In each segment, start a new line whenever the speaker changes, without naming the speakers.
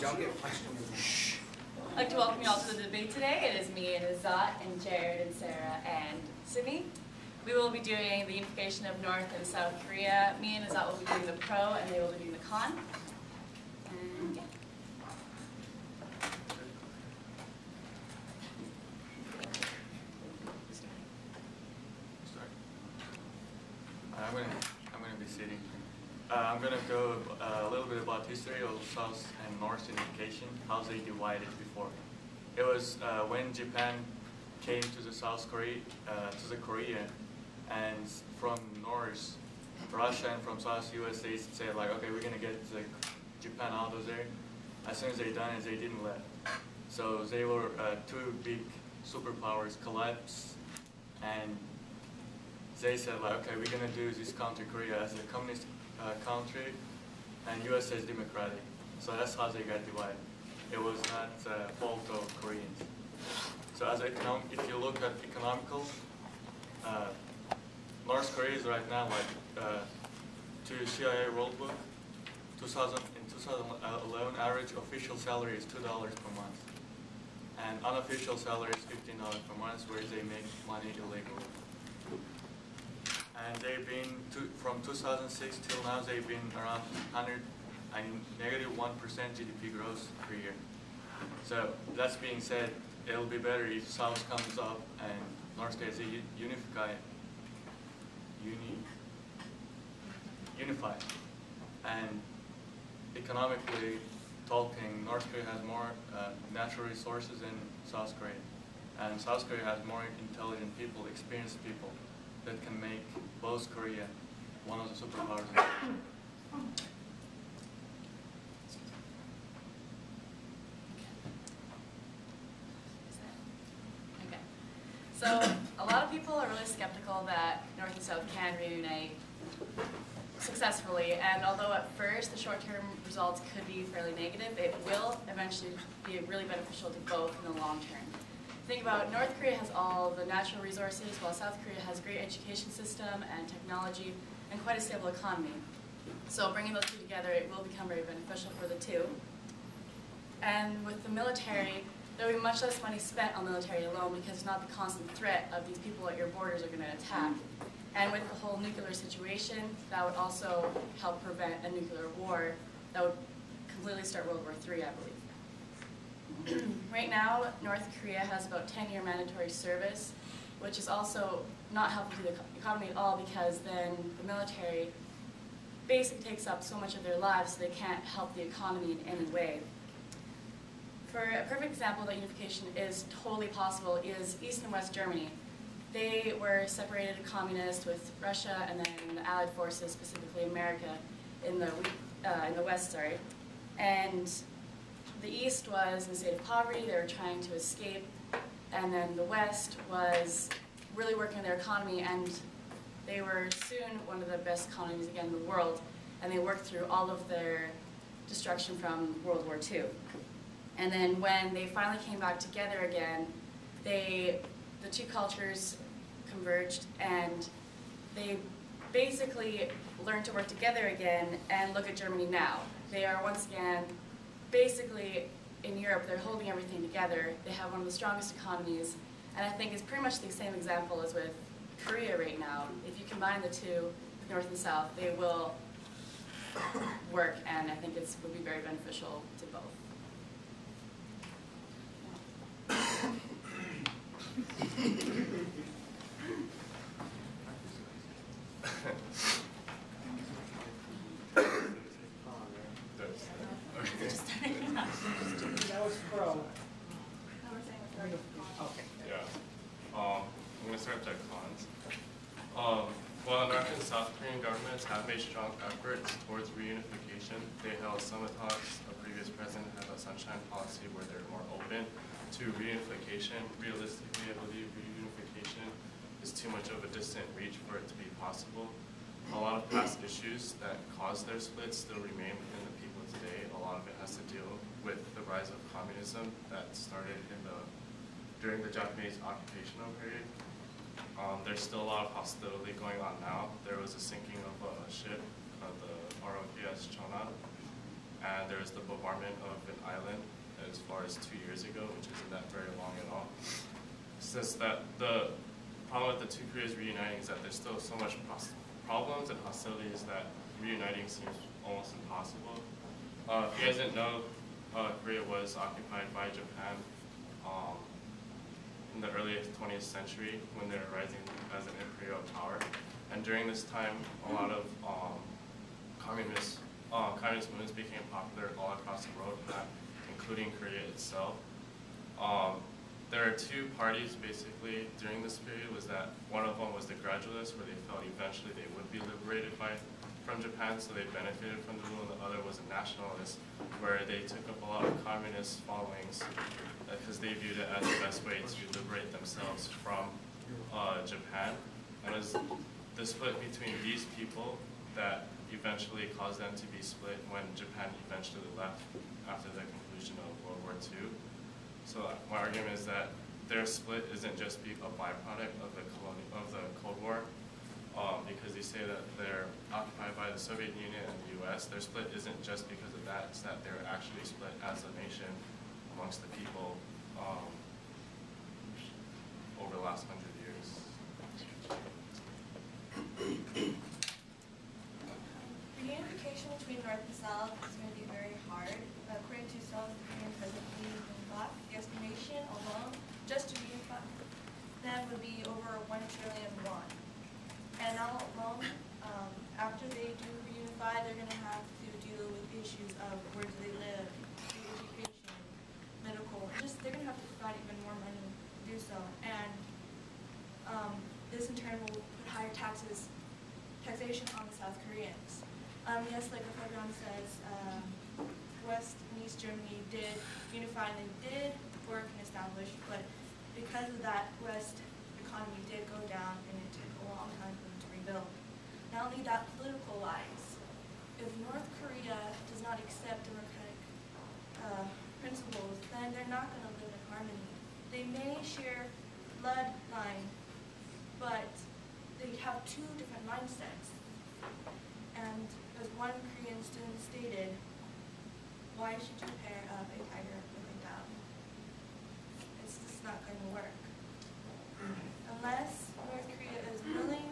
Don't get questions. Shh.
I'd like to welcome you all to the debate today. It is me and Azat and Jared and Sarah and Sydney. We will be doing the unification of North and South Korea. Me and Azat will be doing the pro and they will be doing the con. And yeah.
I'm gonna be sitting. I'm gonna go a little bit about history of South and North unification, how they divided before. It was when Japan came to the South Korea, and from North Russia and from South US, they said like, okay, we're gonna get Japan out of there. As soon as they done it, they didn't left. So they were two big superpowers collapsed, and they said like, okay, we're gonna do this country Korea as a communist country, and US as democratic. So that's how they got divided. It was not fault of Koreans. So as if you look at economical, North Korea is right now like to CIA World Book, in 2011 average official salary is $2 per month, and unofficial salary is $15 per month, where they make money illegally. And they've been, from 2006 till now, they've been around negative 1% GDP growth per year. So that's being said, it'll be better if South comes up and North gets unified. And economically talking, North Korea has more natural resources than South Korea. And South Korea has more intelligent people, experienced people, that can make both Korea one of the superpowers in the world.
Okay. So a lot of people are really skeptical that North and South can reunite successfully, and although at first the short-term results could be fairly negative, it will eventually be really beneficial to both in the long term. Think about North Korea has all the natural resources, while South Korea has a great education system and technology and quite a stable economy. So bringing those two together, it will become very beneficial for the two. And with the military, there will be much less money spent on military alone because it's not the constant threat of these people at your borders are going to attack. And with the whole nuclear situation, that would also help prevent a nuclear war that would completely start World War III, I believe. Right now, North Korea has about 10-year mandatory service, which is also not helpful to the economy at all because then the military basically takes up so much of their lives so they can't help the economy in any way. For a perfect example that unification is totally possible is East and West Germany. They were separated communist with Russia and then the Allied forces, specifically America, in the West, and the East was in a state of poverty, they were trying to escape, and then the West was really working on their economy, and they were soon one of the best economies again in the world, and they worked through all of their destruction from World War II. And then when they finally came back together again, the two cultures converged, and they basically learned to work together again, and look at Germany now. They are once again basically, in Europe, they're holding everything together. They have one of the strongest economies, and I think it's pretty much the same example as with Korea right now. If you combine the two, North and South, they will work, and I think it would be very beneficial to both.
That was pro.
Okay. Yeah. I'm going to start with the cons. While North and South Korean governments have made strong efforts towards reunification, they held summit talks. A previous president had a sunshine policy where they're more open to reunification. Realistically, I believe reunification is too much of a distant reach for it to be possible. A lot of past issues that caused their splits still remain within the people today. A lot of it has to deal with the rise of communism that started during the Japanese occupational period. There's still a lot of hostility going on now. There was a sinking of a ship called the ROKS Chona, and there was the bombardment of an island as far as 2 years ago, which isn't that very long at all. It's just that the problem with the two Koreas reuniting is that there's still so much problems and hostilities that reuniting seems almost impossible. If you guys didn't know, Korea was occupied by Japan in the early 20th century when they were rising as an imperial power. And during this time, a lot of communist movements became popular all across the world, including Korea itself. There are two parties basically during this period. Was that one of them was the gradualists, where they felt eventually they would be liberated from Japan, so they benefited from the rule, and the other was the nationalists, where they took up a lot of communist followings because they viewed it as the best way to liberate themselves from Japan. And it was the split between these people that eventually caused them to be split when Japan eventually left after the conclusion of World War II. So my argument is that their split isn't just a byproduct of the Cold War, because they say that they're occupied by the Soviet Union and the U.S. Their split isn't just because of that; it's that they're actually split as a nation amongst the people over the last 100 years.
Reunification between North and South is going to be very hard. According to South Korean President Lee Myung-bak, the estimation alone, just to reunify them, would be over 1 trillion won. And now alone, after they do reunify, they're going to have to deal with issues of where do they live, education, medical. They're going to have to provide even more money to do so. And this in turn will put higher taxation on the South Koreans. Yes, like the program says, West and East Germany did unify and they did work and establish, but because of that, West economy did go down and it took a long time for them to rebuild. Not only that, political-wise, if North Korea does not accept democratic principles, then they're not going to live in harmony. They may share bloodline, but they have two different mindsets. And as one Korean student stated, why should you pair up a tiger with a dove? It's just not going to work. Unless North Korea is willing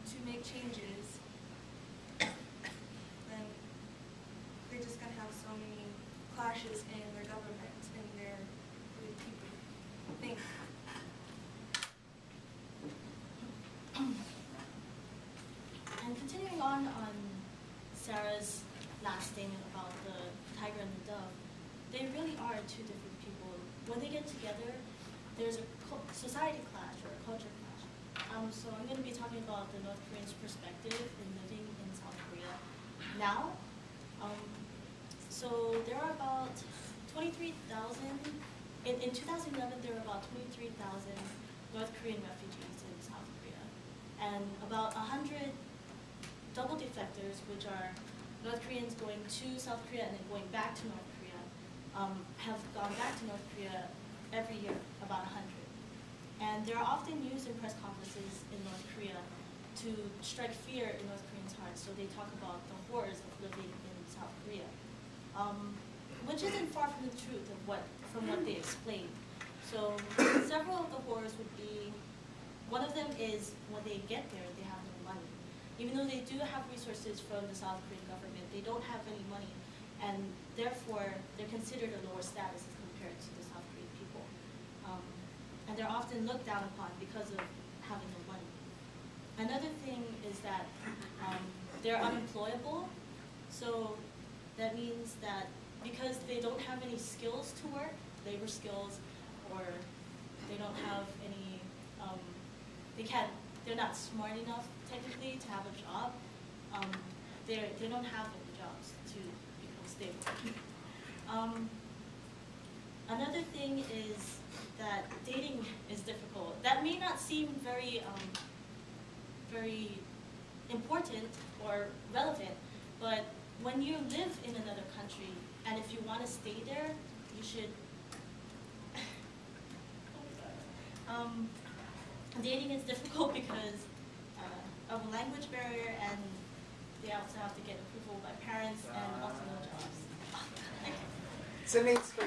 to make changes, then they're just going to have so many clashes in their government and their people. Thank you.
And continuing on Sarah's last statement about the tiger and the dove, they really are two different people. When they get together, there's a society clash or a culture clash. So I'm going to be talking about the North Koreans' perspective in living in South Korea now. So there are about 23,000, in 2011 there were about 23,000 North Korean refugees in South Korea. And about 100 double defectors, which are North Koreans going to South Korea and then going back to North Korea, have gone back to North Korea every year, about 100. And they're often used in press conferences in North Korea to strike fear in North Koreans' hearts. So they talk about the horrors of living in South Korea, which isn't far from the truth of what they explained. So several of the horrors would be, one of them is when they get there, they have no money. Even though they do have resources from the South Korean government, they don't have any money, and therefore they're considered a lower status as compared to the South Korean people. And they're often looked down upon because of having no money. Another thing is that they're unemployable, so that means that because they don't have any skills to work, labor skills, or they don't have any, they're not smart enough technically to have a job, they don't have any jobs to become stable. Another thing is that dating is difficult. That may not seem very, very important or relevant, but when you live in another country, and if you want to stay there, you should. Dating is difficult because of a language barrier and they also have to get approval by parents and also no jobs.
So needs for